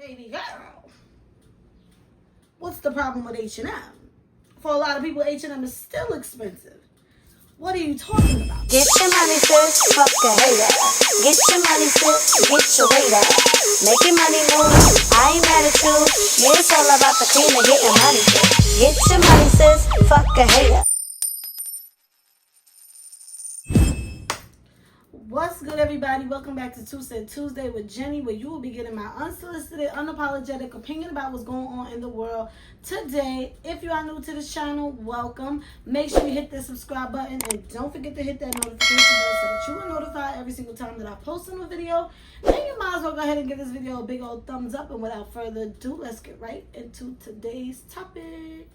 Baby girl, what's the problem with H&M? For a lot of people, H&M is still expensive. What are you talking about? Get your money, sis, fuck a hater. Get your money, sis, get your weight up. Make your money move, I ain't mad at you. Yeah, it's all about the cream and getting money, sis. Get your money, sis, fuck a hater. What's good, everybody? Welcome back to Two-Cent Tuesday with Jenny, where you will be getting my unsolicited, unapologetic opinion about what's going on in the world today. If you are new to this channel, welcome. Make sure you hit that subscribe button and don't forget to hit that notification bell so that you are notified every single time that I post a new video. And you might as well go ahead and give this video a big old thumbs up. And without further ado, let's get right into today's topic.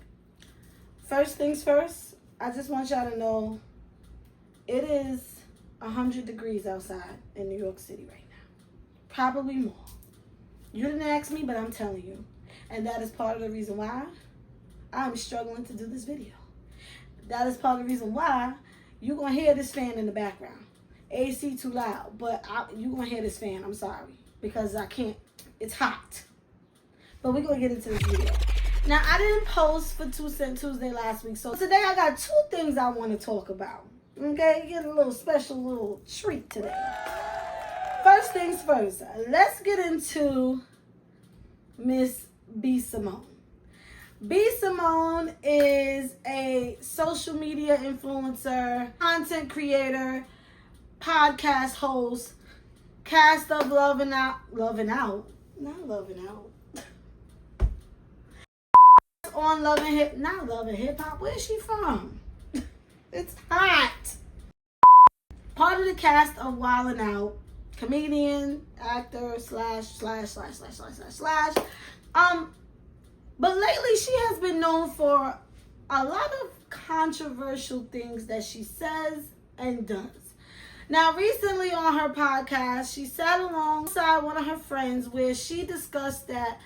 First things first, I just want y'all to know it is 100 degrees outside in New York City right now. Probably more. You didn't ask me, but I'm telling you. And that is part of the reason why I'm struggling to do this video. That is part of the reason why you're going to hear this fan in the background. AC too loud, but you're going to hear this fan. I'm sorry. Because I can't. It's hot. But we're going to get into this video. Now, I didn't post for Two-Cent Tuesday last week. So today I got two things I want to talk about. Okay, you get a little special little treat today. First things first, let's get into Miss B.Simone. B.Simone is a social media influencer, content creator, podcast host, cast of Loving Out, on Loving Hip Hop. Where's she from? It's hot. Part of the cast of Wildin' Out, comedian, actor, ///////. But lately she has been known for a lot of controversial things that she says and does. Now, recently on her podcast, she sat alongside one of her friends where she discussed that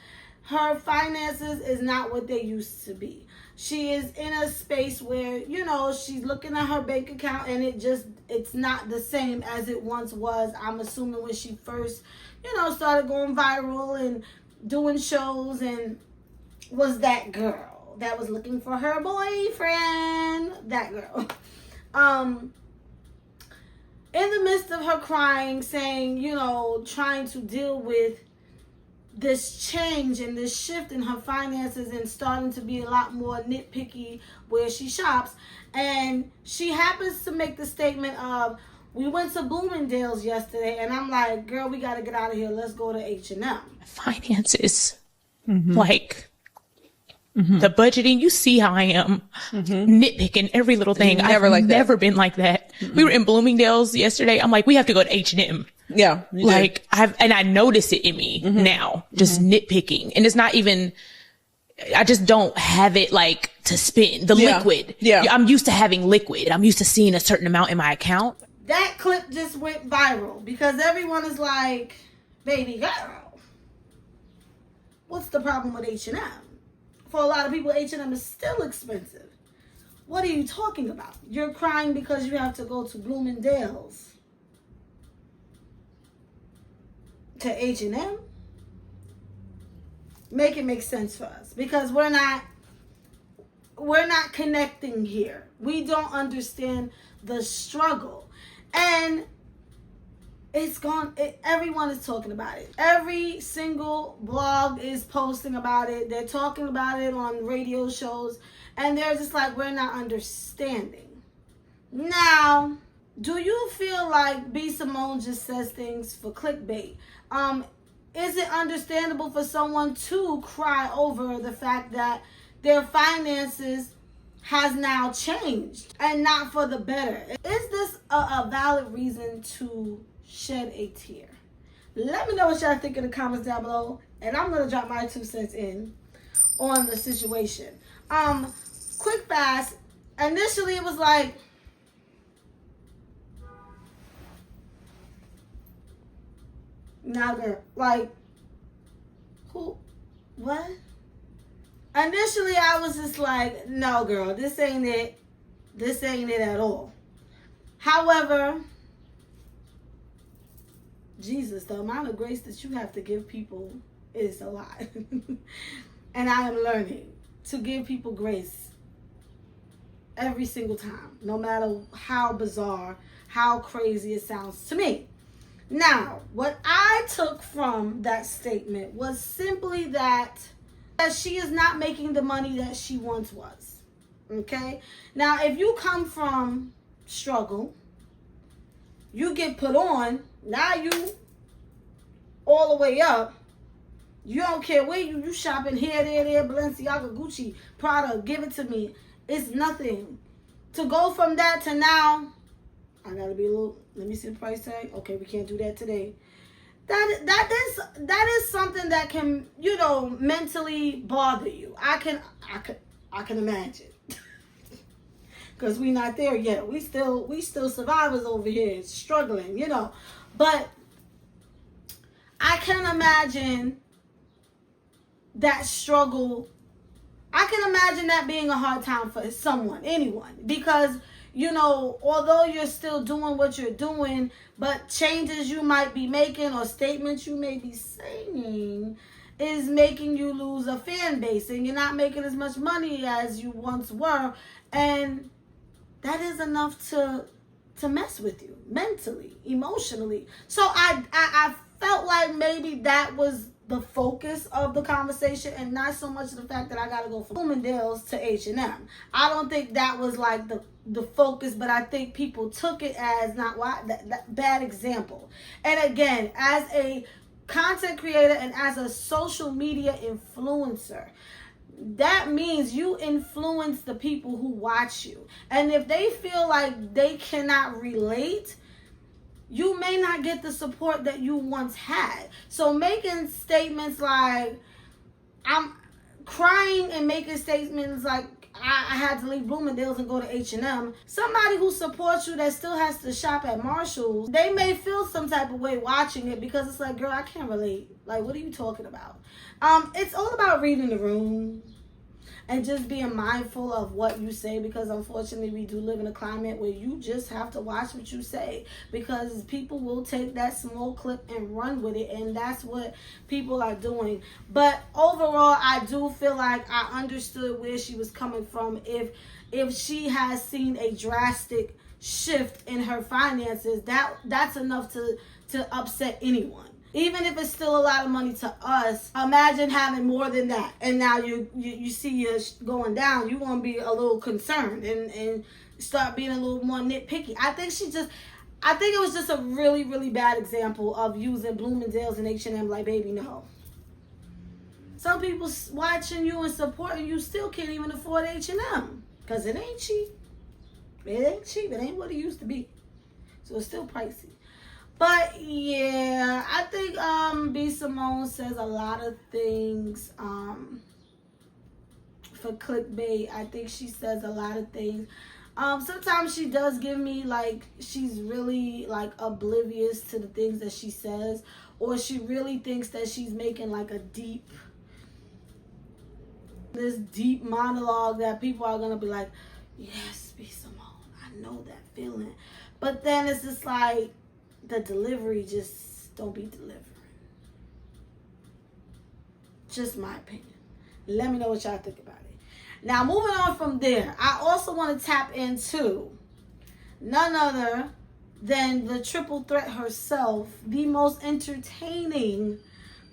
her finances is not what they used to be. She is in a space where, you know, she's looking at her bank account and it's not the same as it once was. I'm assuming when she first, started going viral and doing shows and was that girl that was looking for her boyfriend. That girl. In the midst of her crying, saying, trying to deal with this change and this shift in her finances and starting to be a lot more nitpicky where she shops. And she happens to make the statement of, we went to Bloomingdale's yesterday, and I'm like, girl, we got to get out of here. Let's go to H&M. Finances, the budgeting, you see how I am nitpicking every little thing. I've never been like that. We were in Bloomingdale's yesterday. I'm like, we have to go to H&M. Yeah. Like I notice it in me now, just nitpicking. And it's not even, I just don't have it like to spend the liquid. Yeah. I'm used to having liquid. I'm used to seeing a certain amount in my account. That clip just went viral because everyone is like, baby girl, what's the problem with H&M? For a lot of people, H&M is still expensive. What are you talking about? You're crying because you have to go to Bloomingdale's to H&M? Make it make sense for us, because we're not connecting here. We don't understand the struggle, and everyone is talking about it. Every single blog is posting about it. They're talking about it on radio shows, and they're just like, we're not understanding. Now, do you feel like B.Simone just says things for clickbait? Is it understandable for someone to cry over the fact that their finances has now changed and not for the better? Is this a valid reason to shed a tear? Let me know what y'all think in the comments down below, and I'm going to drop my 2 cents in on the situation. Quick fast. Initially, it was like, nah, girl. Like, who? What? Initially, I was just like, no, girl, this ain't it. This ain't it at all. However, Jesus, the amount of grace that you have to give people It's a lot. And I am learning to give people grace every single time, no matter how bizarre, how crazy it sounds to me. Now, what I took from that statement was simply that she is not making the money that she once was. Okay? Now, if you come from struggle, you get put on, now you all the way up. You don't care where you shopping here, there, Balenciaga, Gucci, Prada, give it to me. It's nothing. To go from that to now, I gotta be a little, let me see the price tag. Okay, we can't do that today. That is something that can, you know, mentally bother you. I can imagine. Because we not there yet. We still survivors over here, struggling, you know. But I can imagine that struggle. I can imagine that being a hard time for someone, anyone. Because, you know, although you're still doing what you're doing, but changes you might be making or statements you may be saying is making you lose a fan base, and you're not making as much money as you once were, and that is enough to mess with you mentally, emotionally. So I felt like maybe that was the focus of the conversation, and not so much the fact that I gotta go from Bloomingdale's to H&M. I don't think that was like the focus, but I think people took it as not why that bad example. And again, as a content creator and as a social media influencer, that means you influence the people who watch you. And if they feel like they cannot relate, you may not get the support that you once had. So making statements like, I'm crying, and making statements like, I had to leave Bloomingdale's and go to H&M. Somebody who supports you that still has to shop at Marshall's, they may feel some type of way watching it, because it's like, girl, I can't relate. Like, what are you talking about? It's all about reading the room and just being mindful of what you say, because unfortunately we do live in a climate where you just have to watch what you say, because people will take that small clip and run with it, and that's what people are doing. But overall, I do feel like I understood where she was coming from. If she has seen a drastic shift in her finances, that's enough to upset anyone. Even if it's still a lot of money to us, imagine having more than that. And now you see you going down, you're going to be a little concerned and start being a little more nitpicky. I think it was just a really, really bad example of using Bloomingdale's and H&M like, baby, no. Some people watching you and supporting you still can't even afford H&M, because it ain't cheap. It ain't cheap. It ain't what it used to be. So it's still pricey. But yeah, I think B.Simone says a lot of things for clickbait. I think she says a lot of things. Sometimes she does give me like she's really like oblivious to the things that she says, or she really thinks that she's making like this deep monologue that people are gonna be like, yes, B.Simone, I know that feeling. But then it's just like, the delivery just don't be delivering. Just my opinion. Let me know what y'all think about it. Now, moving on from there, I also want to tap into none other than the triple threat herself, the most entertaining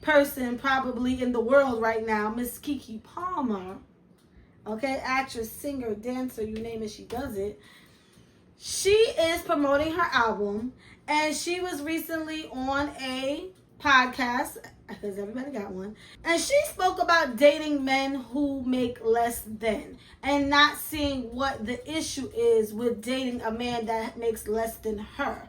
person probably in the world right now, Miss Keke Palmer. Okay, actress, singer, dancer, you name it, she does it. She is promoting her album, and she was recently on a podcast, because everybody got one, and she spoke about dating men who make less than, and not seeing what the issue is with dating a man that makes less than her.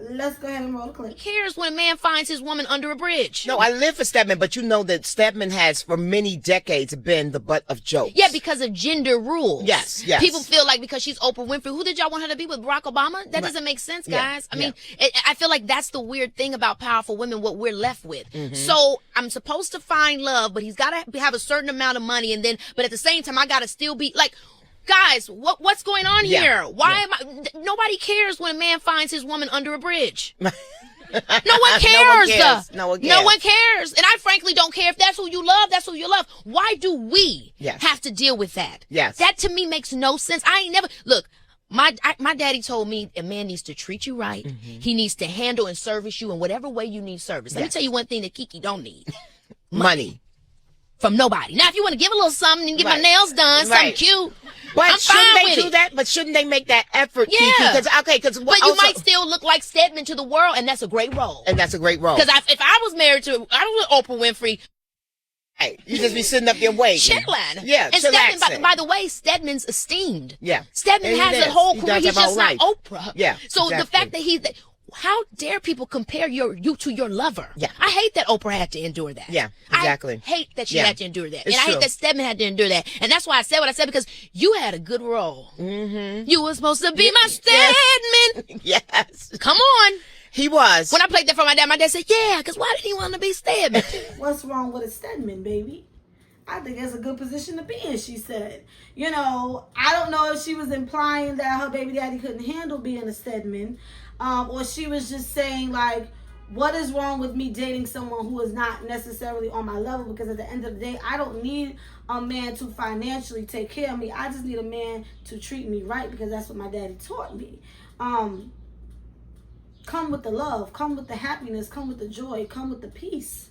Let's go ahead and roll the clip. Who cares when a man finds his woman under a bridge? No, I live for Stedman, but you know that Stedman has for many decades been the butt of jokes. Yeah, because of gender rules. Yes. People feel like because she's Oprah Winfrey, who did y'all want her to be with, Barack Obama? That doesn't make sense, guys. I mean, I feel like that's the weird thing about powerful women, what we're left with. So I'm supposed to find love, but he's got to have a certain amount of money, and then, but at the same time, I got to still be like, guys, what's going on here? Why am I? Nobody cares when a man finds his woman under a bridge. No one cares. No one cares. No one cares. And I frankly don't care if that's who you love. That's who you love. Why do we have to deal with that? Yes. That to me makes no sense. I ain't never look. My daddy told me a man needs to treat you right. He needs to handle and service you in whatever way you need service. Let me tell you one thing that Kiki don't need. Money. From nobody. Now, if you want to give a little something and get my nails done, something cute, but I'm shouldn't fine they with do it. that? But shouldn't they make that effort, Yeah. Kiki? But you might still look like Stedman to the world, and that's a great role. And that's a great role. Because if I was married to, I was with Oprah Winfrey. Hey, you just be sitting up there waiting. Chilling. Yeah, and Stedman, by the way, Stedman's esteemed. Yeah. Stedman has a whole career. He's just not Oprah. Yeah. So the fact that how dare people compare you to your lover? Yeah. I hate that Oprah had to endure that. Yeah, exactly. I hate that she had to endure that. It's and I true. hate that Stedman had to endure that. And that's why I said what I said, because you had a good role. Mm-hmm. You were supposed to be my Stedman. Yes. Come on. He was. When I played that for my dad said, yeah, because why did he want to be Stedman? What's wrong with a Stedman, baby? I think that's a good position to be in, she said. You know, I don't know if she was implying that her baby daddy couldn't handle being a Stedman, or she was just saying, like, what is wrong with me dating someone who is not necessarily on my level? Because at the end of the day, I don't need a man to financially take care of me. I just need a man to treat me right, because that's what my daddy taught me. Come with the love, come with the happiness, come with the joy, come with the peace,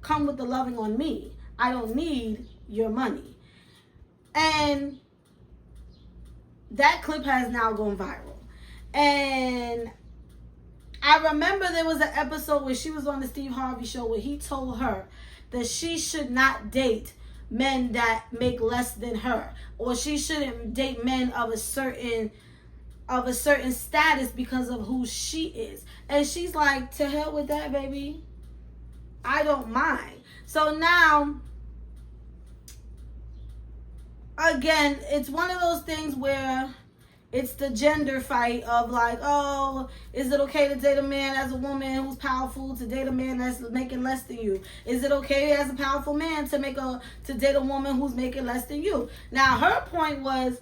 come with the loving on me. I don't need your money. And that clip has now gone viral. And I remember there was an episode where she was on the Steve Harvey show where he told her that she should not date men that make less than her, or she shouldn't date men of a certain status because of who she is. And she's like, to hell with that, baby. I don't mind. So now, again, it's one of those things where it's the gender fight of like, oh, is it okay to date a man as a woman who's powerful to date a man that's making less than you? Is it okay as a powerful man to date a woman who's making less than you? Now, her point was,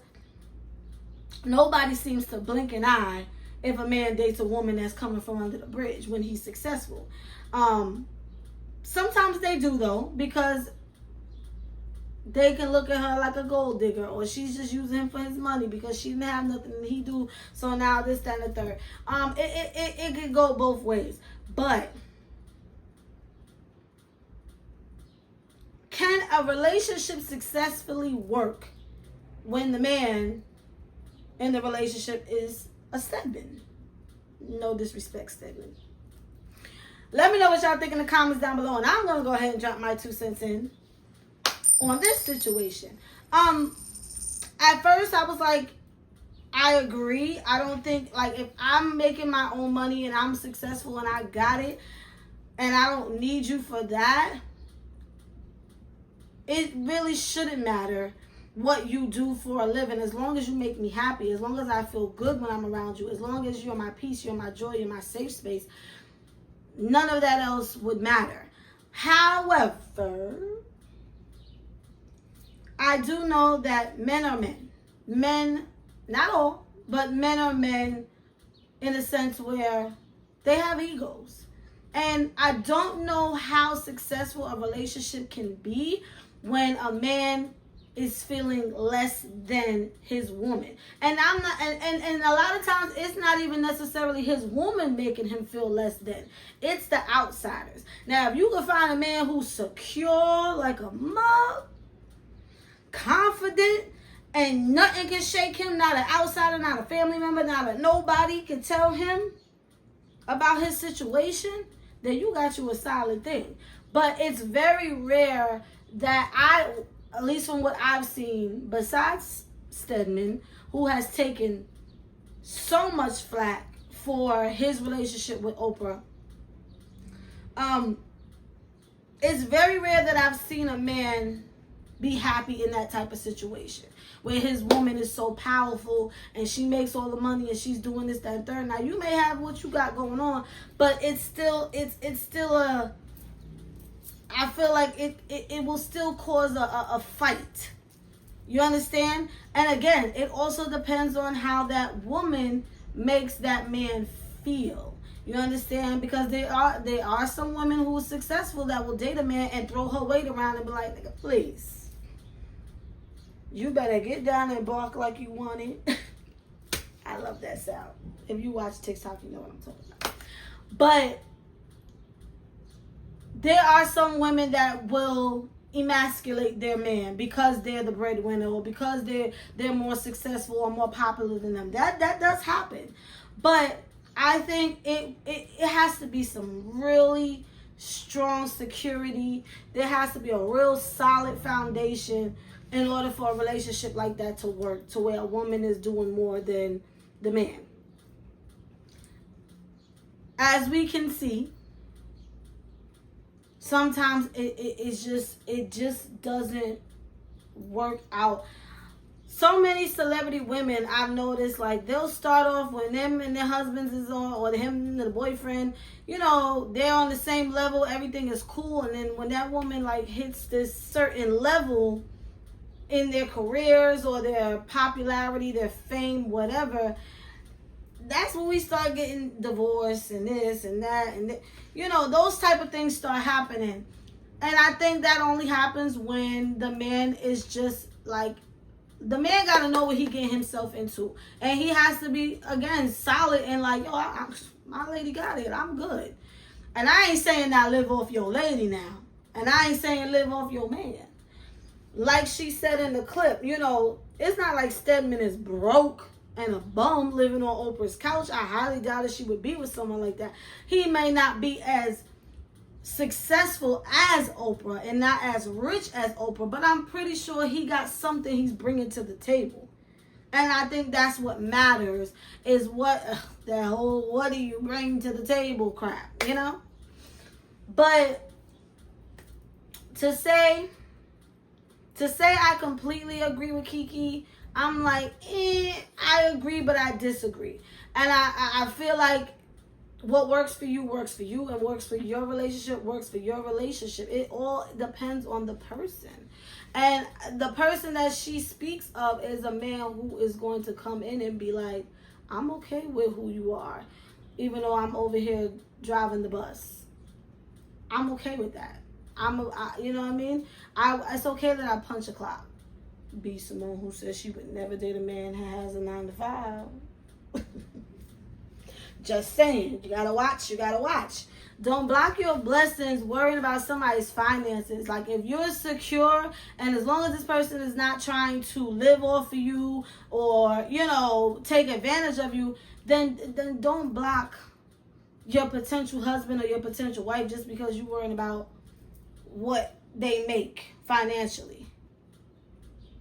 nobody seems to blink an eye if a man dates a woman that's coming from under the bridge when he's successful. Sometimes they do, though, because they can look at her like a gold digger, or she's just using him for his money because she didn't have nothing that he do, so now this, that, and the third. It could go both ways. But can a relationship successfully work when the man in the relationship is a Stedman? No disrespect, Stedman. Let me know what y'all think in the comments down below, and I'm going to go ahead and drop my 2 cents in on this situation. At first I was like, I agree. I don't think, like, if I'm making my own money and I'm successful and I got it and I don't need you for that, it really shouldn't matter what you do for a living, as long as you make me happy, as long as I feel good when I'm around you, as long as you're my peace, you're my joy, you're my safe space. None of that else would matter. However, I do know that men are men. Men, not all, but men are men in a sense where they have egos. And I don't know how successful a relationship can be when a man is feeling less than his woman. And I'm not, and a lot of times it's not even necessarily his woman making him feel less than. It's the outsiders. Now, if you can find a man who's secure like a mug, confident, and nothing can shake him, not an outsider, not a family member, not a nobody can tell him about his situation, then you got you a solid thing. But it's very rare that at least from what I've seen, besides Stedman, who has taken so much flack for his relationship with Oprah, it's very rare that I've seen a man be happy in that type of situation where his woman is so powerful and she makes all the money and she's doing this, that, and third. Now, you may have what you got going on, but it's still a, I feel like it will still cause a fight. You understand? And again, it also depends on how that woman makes that man feel. You understand? Because there are some women who are successful that will date a man and throw her weight around and be like, nigga, please, you better get down and bark like you want it. I love that sound. If you watch TikTok, you know what I'm talking about. But there are some women that will emasculate their man because they're the breadwinner or because they're more successful or more popular than them. That does happen. But I think it has to be some really strong security. There has to be a real solid foundation in order for a relationship like that to work, to where a woman is doing more than the man. As we can see, sometimes it just doesn't work out. So many celebrity women, I've noticed, like, they'll start off when them and their husbands is on, or him and the boyfriend, you know, they're on the same level, everything is cool, and then when that woman, like, hits this certain level in their careers or their popularity, their fame, whatever, that's when we start getting divorced and this and that, and you know, those type of things start happening. And I think that only happens when the man is just like, the man got to know what he getting himself into, and he has to be, again, solid and like, yo, my lady got it, I'm good. And I ain't saying now live off your lady now, and I ain't saying live off your man. Like she said in the clip, you know, it's not like Stedman is broke and a bum living on Oprah's couch. I highly doubt that she would be with someone like that. He may not be as successful as Oprah and not as rich as Oprah, but I'm pretty sure he got something he's bringing to the table. And I think that's what matters, is what that whole what do you bring to the table crap, you know? But to say I completely agree with Kiki, I'm like, I agree, but I disagree. And I feel like what works for you, and works for your relationship, works for your relationship. It all depends on the person. And the person that she speaks of is a man who is going to come in and be like, I'm okay with who you are, even though I'm over here driving the bus. I'm okay with that. You know what I mean? It's okay that I punch a clock. B.Simone, who says she would never date a man who has a 9 to 5. Just saying, you gotta watch. Don't block your blessings worrying about somebody's finances. Like, if you're secure, and as long as this person is not trying to live off of you or, you know, take advantage of you, then don't block your potential husband or your potential wife just because you're worrying about what they make financially.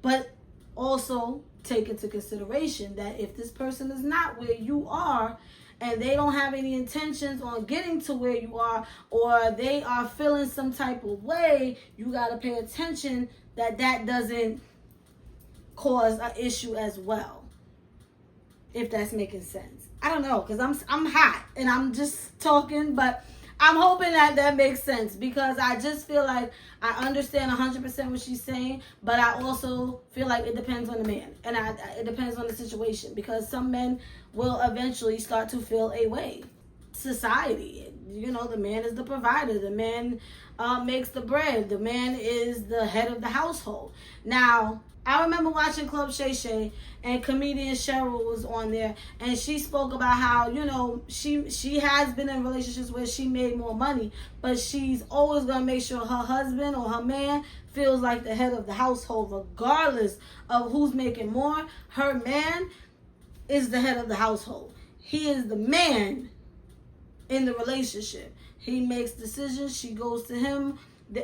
But also take into consideration that if this person is not where you are, and they don't have any intentions on getting to where you are, or they are feeling some type of way, you got to pay attention that doesn't cause an issue as well. If that's making sense. I don't know, because I'm hot and I'm just talking, but I'm hoping that makes sense, because I just feel like I understand 100% what she's saying, but I also feel like it depends on the man, and it depends on the situation, because some men will eventually start to feel a way. Society, you know, the man is the provider, the man makes the bread, the man is the head of the household. Now, I remember watching Club Shay Shay, and comedian Cheryl was on there, and she spoke about how, you know, she has been in relationships where she made more money, but she's always going to make sure her husband or her man feels like the head of the household, regardless of who's making more. Her man is the head of the household. He is the man in the relationship. He makes decisions. She goes to him.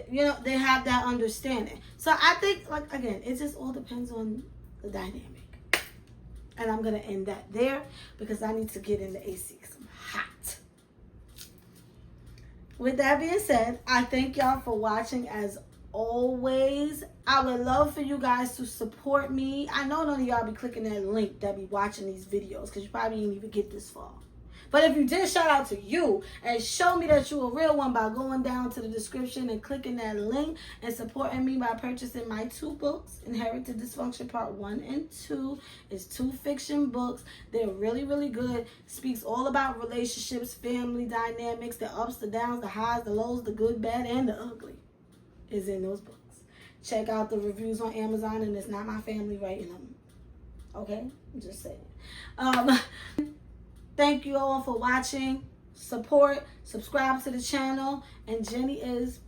You know, they have that understanding. So I think, like, again, it just all depends on the dynamic. And I'm going to end that there, because I need to get in the AC because I'm hot. With that being said, I thank y'all for watching as always. I would love for you guys to support me. I know none of y'all be clicking that link that be watching these videos, because you probably didn't even get this far. But if you did, shout out to you and show me that you're a real one by going down to the description and clicking that link and supporting me by purchasing my 2 books, Inherited Dysfunction Part 1 and 2. It's 2 fiction books. They're really, really good. Speaks all about relationships, family dynamics, the ups, the downs, the highs, the lows, the good, bad, and the ugly is in those books. Check out the reviews on Amazon, and it's not my family writing them. Okay? I'm just saying. Thank you all for watching. Support, subscribe to the channel, and Jenny is